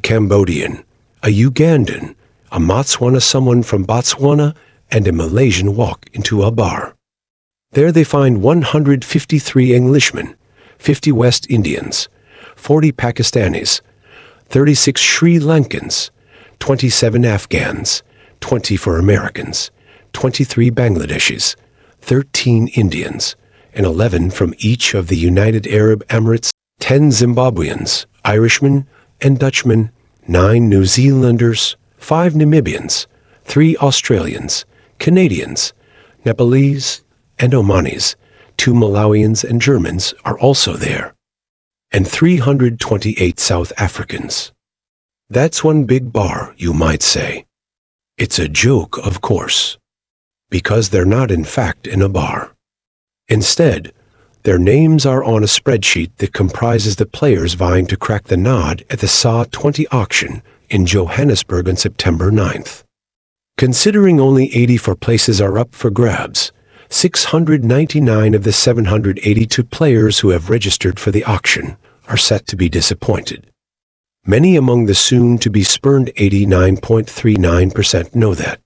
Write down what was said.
Cambodian, a Ugandan, a Botswana, someone from Botswana, and a Malaysian walk into a bar. There they find 153 Englishmen, 50 West Indians, 40 Pakistanis, 36 Sri Lankans, 27 Afghans, 24 Americans, 23 Bangladeshis, 13 Indians, and 11 from each of the United Arab Emirates, 10 Zimbabweans, Irishmen, and Dutchmen, 9 New Zealanders, 5 Namibians, 3 Australians, Canadians, Nepalese, and Omanis, 2 Malawians and Germans are also there, and 328 South Africans. That's one big bar, you might say. It's a joke, of course, because they're not in fact in a bar. Instead, their names are on a spreadsheet that comprises the players vying to crack the nod at the SA20 auction in Johannesburg on September 9th. Considering only 84 places are up for grabs, 699 of the 782 players who have registered for the auction are set to be disappointed. Many among the soon-to-be spurned 89.39% know that.